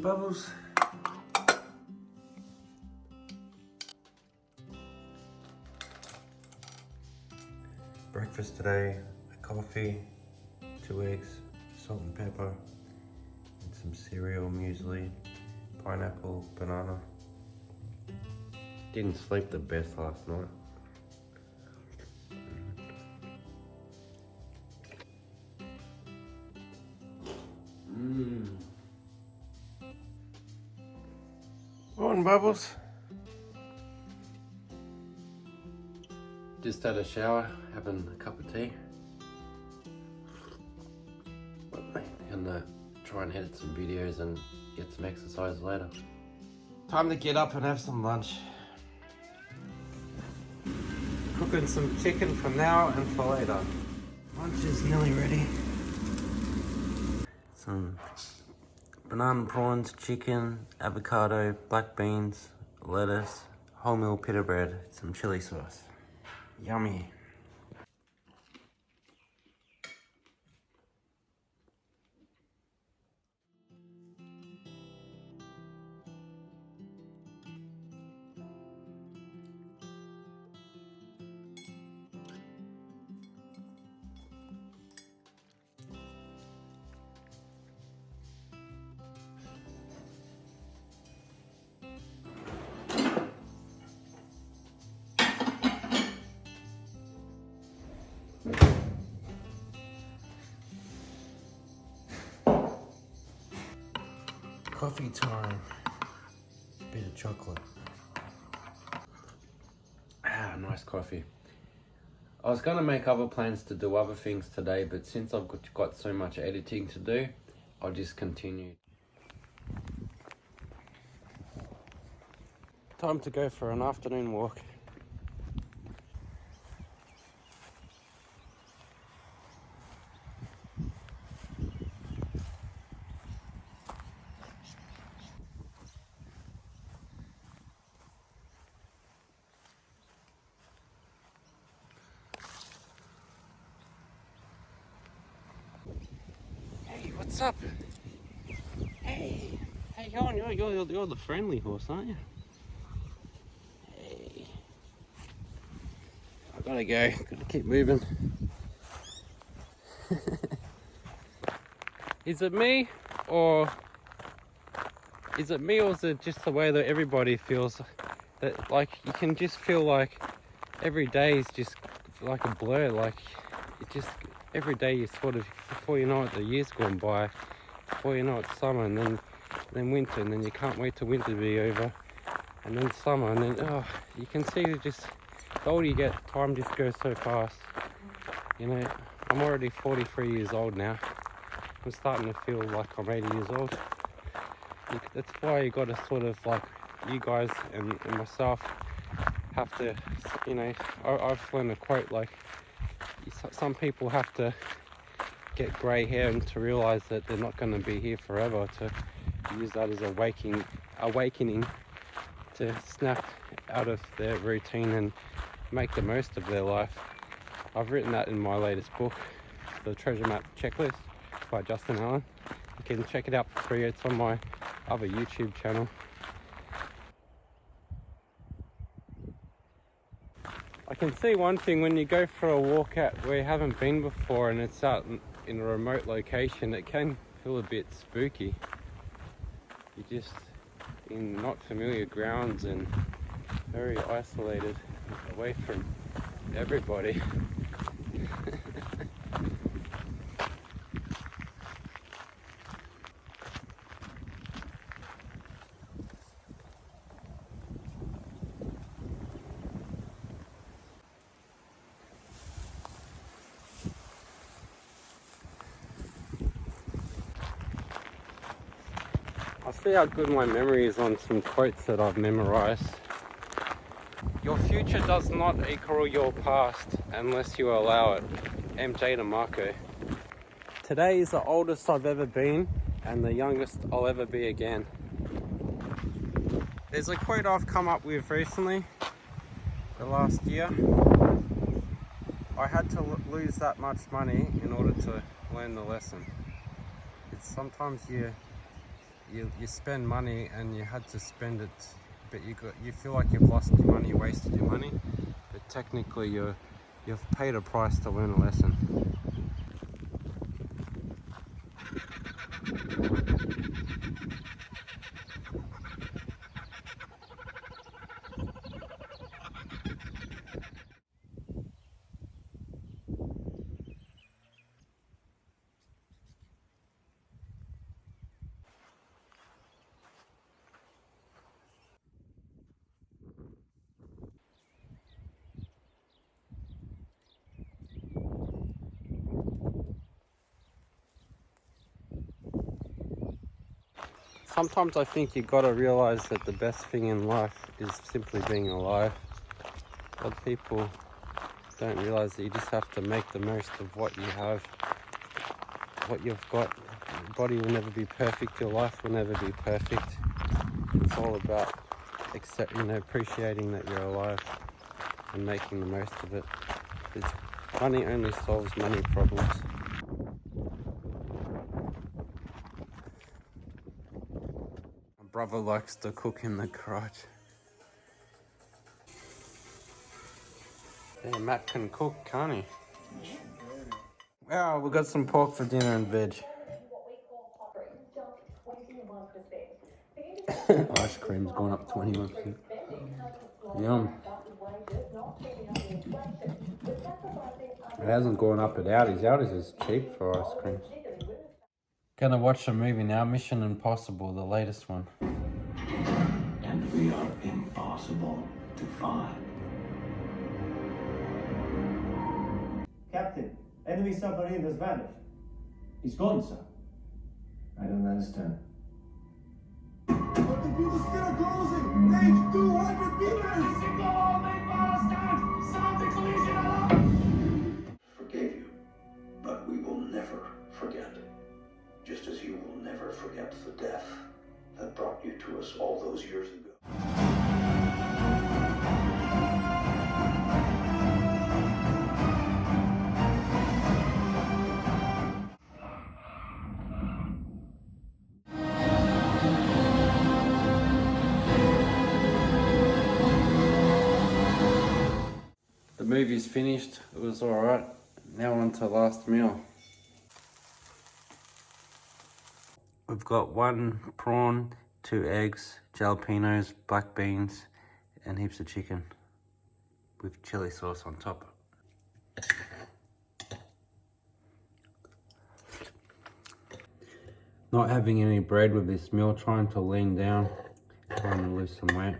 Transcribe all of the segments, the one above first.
Bubbles. Breakfast today, a coffee, 2 eggs, salt and pepper, and some cereal, muesli, pineapple, banana. Didn't sleep the best last night. Morning, Bubbles. Just had a shower, having a cup of tea. Gonna try and edit some videos and get some exercise later. Time to get up and have some lunch. Cooking some chicken for now and for later. Lunch is nearly ready. Some banana prawns, chicken, avocado, black beans, lettuce, wholemeal pita bread, some chili sauce. Yummy. Coffee time. Bit of chocolate. Ah, nice coffee. I was gonna make other plans to do other things today, but since I've got so much editing to do, I'll just continue. Time to go for an afternoon walk. What's up? Hey, how you going? You're the friendly horse, aren't you? Hey, I gotta go. Gotta keep moving. Is it me, or is it just the way that everybody feels? That like you can just feel like every day is just like a blur. Like it just. Every day you sort of, before you know it, the year's gone by, before you know it's summer, and then winter, and then you can't wait till winter to be over, and then summer, and then, oh, you can see that just, the older you get, time just goes so fast. You know, I'm already 43 years old now. I'm starting to feel like I'm 80 years old. That's why you got to sort of, like, you guys and myself have to, you know, I've learned a quote, like, some people have to get grey hair and to realise that they're not going to be here forever, to use that as awakening to snap out of their routine and make the most of their life. I've written that in my latest book, The Treasure Map Checklist by JustinPaulAllen. You can check it out for free. It's on my other YouTube channel. I can see one thing, when you go for a walk out where you haven't been before and it's out in a remote location, it can feel a bit spooky. You're just in not familiar grounds and very isolated, away from everybody. I'll see how good my memory is on some quotes that I've memorized. Your future does not equal your past unless you allow it. MJ DeMarco. Today is the oldest I've ever been and the youngest I'll ever be again. There's a quote I've come up with recently, the last year. I had to lose that much money in order to learn the lesson. It's sometimes you you spend money and you had to spend it, but you feel like you've lost your money, wasted your money, but technically you've paid a price to learn a lesson. Sometimes I think you gotta realize that the best thing in life is simply being alive. A lot of people don't realize that you just have to make the most of what you have, what you've got. Your body will never be perfect, your life will never be perfect. It's all about appreciating that you're alive and making the most of it. Because money only solves money problems. My brother likes to cook in the garage. Yeah, Matt can cook, can't he? Wow, we got some pork for dinner and veg. Ice cream's gone up 21%. Yum. It hasn't gone up at Aldi's. Aldi's is cheap for ice cream. Gonna watch a movie now, Mission Impossible, the latest one. And we are impossible to find. Captain, enemy submarine has vanished. He's gone, sir. I don't understand. But the people still are closing! Range 200 meters! Signal, make power stand! Sound the collision alarm! Forgave you, but we will never forget. Just as you will never forget the death that brought you to us all those years ago. The movie's finished, it was alright. Now on to last meal. We've got 1 prawn, 2 eggs, jalapenos, black beans, and heaps of chicken with chili sauce on top. Not having any bread with this meal, trying to lean down, trying to lose some weight.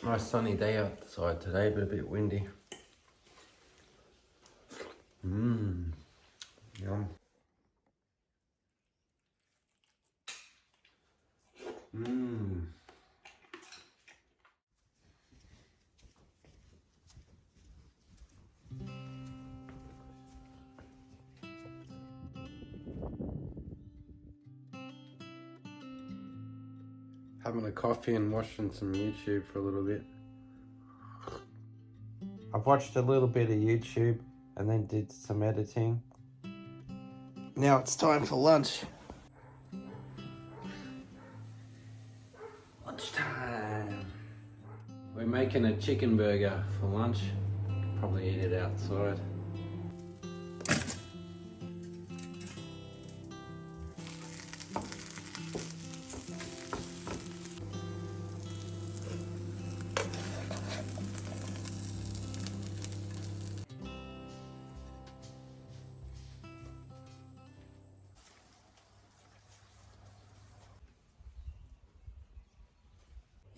Nice sunny day outside today, but a bit windy. Yum. Having a coffee and watching some YouTube for a little bit. I've watched a little bit of YouTube and then did some editing. Now it's time for lunch. Lunchtime. We're making a chicken burger for lunch. Probably eat it outside.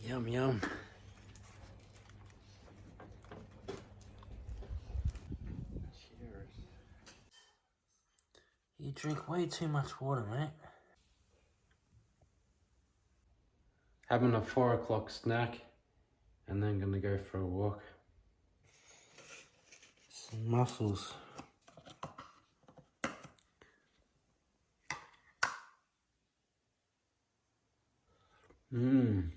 Yum, yum. Cheers. You drink way too much water, mate. Having a 4 o'clock snack and then gonna go for a walk. Some mussels. Mmm.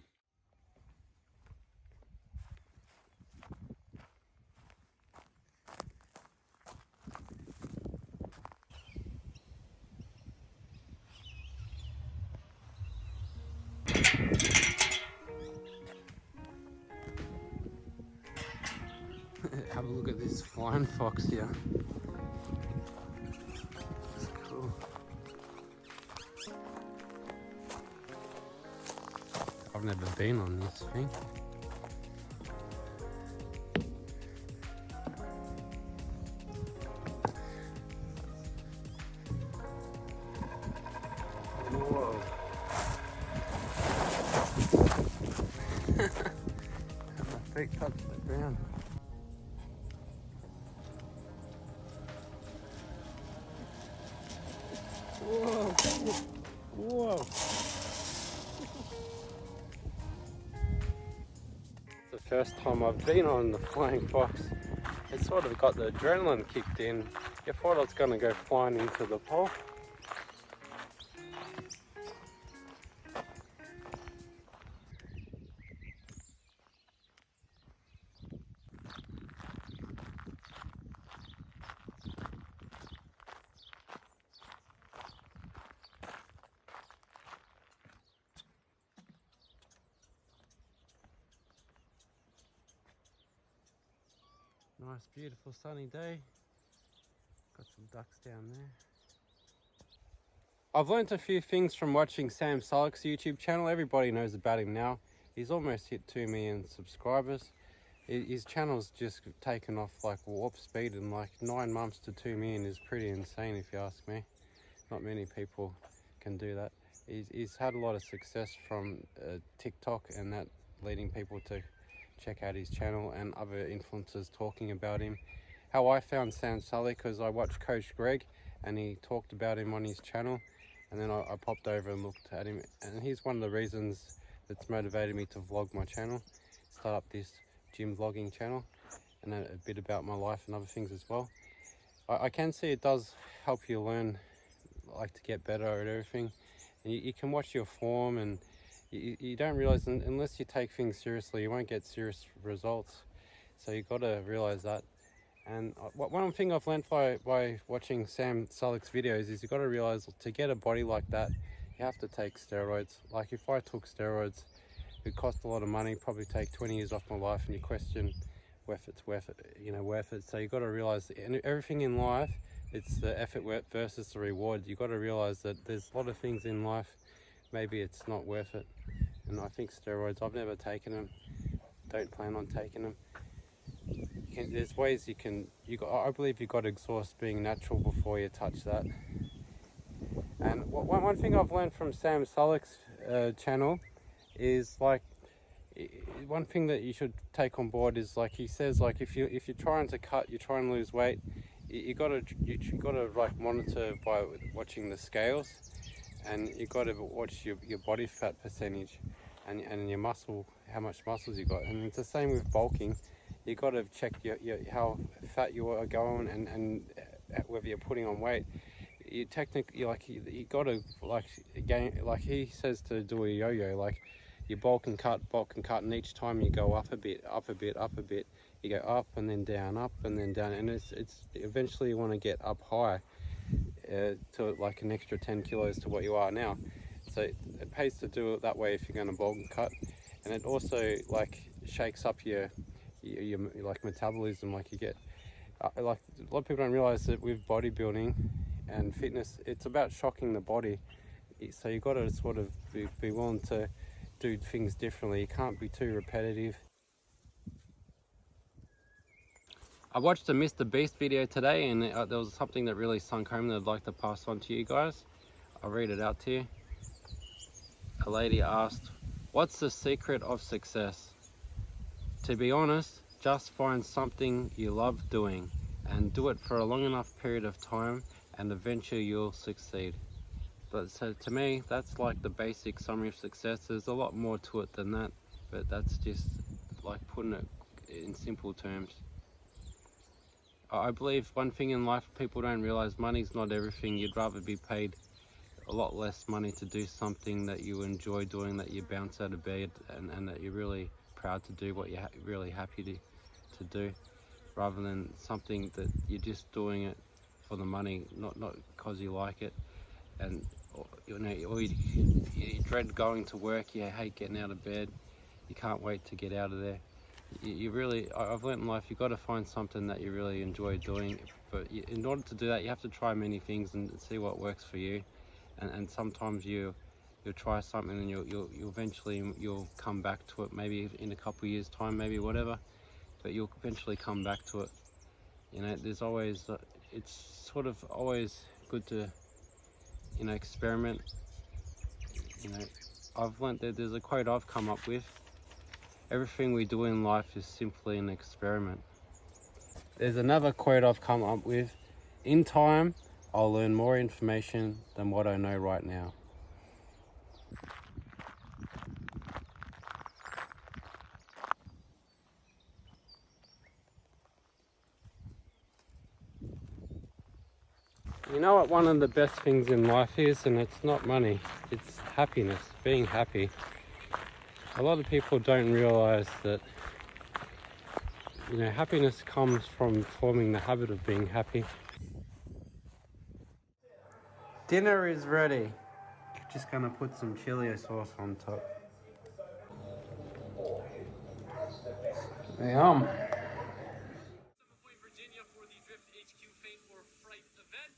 Have a look at this flying fox here. It's cool. I've never been on this thing. Whoa. My feet touch the ground. Whoa. Whoa. The first time I've been on the flying fox, it sort of got the adrenaline kicked in. You thought I was going to go flying into the pole. Nice, beautiful sunny day. Got some ducks down there. I've learnt a few things from watching Sam Sulek's YouTube channel. Everybody knows about him now. He's almost hit 2 million subscribers. His channel's just taken off like warp speed, and like 9 months to 2 million is pretty insane if you ask me. Not many people can do that. He's had a lot of success from TikTok and that, leading people to check out his channel, and other influencers talking about him. How I found Sam Sulek, because I watched Coach Greg and he talked about him on his channel, and then I popped over and looked at him, and he's one of the reasons that's motivated me to vlog my channel, start up this gym vlogging channel, and a bit about my life and other things as well. I can see it does help you learn, like, to get better at everything, and you can watch your form, and you don't realize, unless you take things seriously, you won't get serious results. So you got to realize that. And one thing I've learned by watching Sam Sulek's videos is you got to realize, to get a body like that, you have to take steroids. Like, if I took steroids, it'd cost a lot of money, probably take 20 years off my life, and you question whether it's worth it. So you got to realize, everything in life, it's the effort versus the reward. You got to realize that there's a lot of things in life, maybe it's not worth it. And I think steroids, I've never taken them, don't plan on taking them. There's ways you can, I believe you've got to exhaust being natural before you touch that. And one thing I've learned from Sam Sulek's channel is, like, one thing that you should take on board is, like, he says, like, if you're trying to cut, you're trying to lose weight, you gotta like monitor by watching the scales, and you got to watch your body fat percentage and your muscle, how much muscles you got. And it's the same with bulking. You got to check how fat you are going, and whether you're putting on weight. You technically, like, you got to, like, gain, like he says, to do a yo-yo, like you bulk and cut, and each time you go up a bit, you go up and then down, and it's eventually you want to get up high, to like an extra 10 kilos to what you are now. So it pays to do it that way if you're going to bulk and cut, and it also, like, shakes up your like metabolism. Like, you get like, a lot of people don't realize that with bodybuilding and fitness, it's about shocking the body. So you got to sort of be willing to do things differently. You can't be too repetitive. I watched a Mr. Beast video today, and there was something that really sunk home that I'd like to pass on to you guys. I'll read it out to you. A lady asked, "What's the secret of success? To be honest, just find something you love doing and do it for a long enough period of time, and eventually you'll succeed." But so to me, that's like the basic summary of success. There's a lot more to it than that, but that's just like putting it in simple terms. I believe one thing in life people don't realize, money's not everything. You'd rather be paid a lot less money to do something that you enjoy doing, that you bounce out of bed and that you're really proud to do, what you're really happy to do, rather than something that you're just doing it for the money, not because you like it. And or you dread going to work, you hate getting out of bed, you can't wait to get out of there. You really, I've learned in life, you've got to find something that you really enjoy doing, but in order to do that, you have to try many things and see what works for you. And sometimes you'll try something and you'll eventually come back to it, maybe in a couple of years time, maybe whatever, but you'll eventually come back to it. You know, there's always, it's sort of always good to, you know, experiment. You know, I've learned that there's a quote I've come up with: everything we do in life is simply an experiment. There's another quote I've come up with: in time, I'll learn more information than what I know right now. You know what one of the best things in life is? And it's not money, it's happiness, being happy. A lot of people don't realize that, you know, happiness comes from forming the habit of being happy. Dinner is ready. Just gonna put some chili sauce on top. Yum. Virginia for the Drift HQ Fate or Fright event.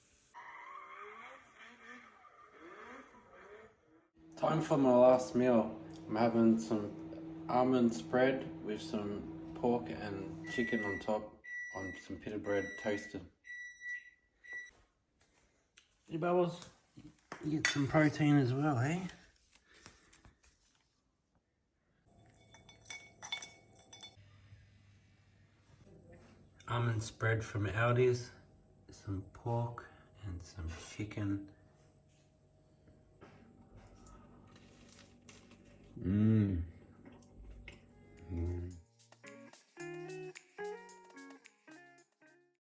Time for my last meal. I'm having some almond spread with some pork and chicken on top, on some pita bread toasted. Hey Bubbles, you get some protein as well, eh? Almond spread from Aldi's, some pork and some chicken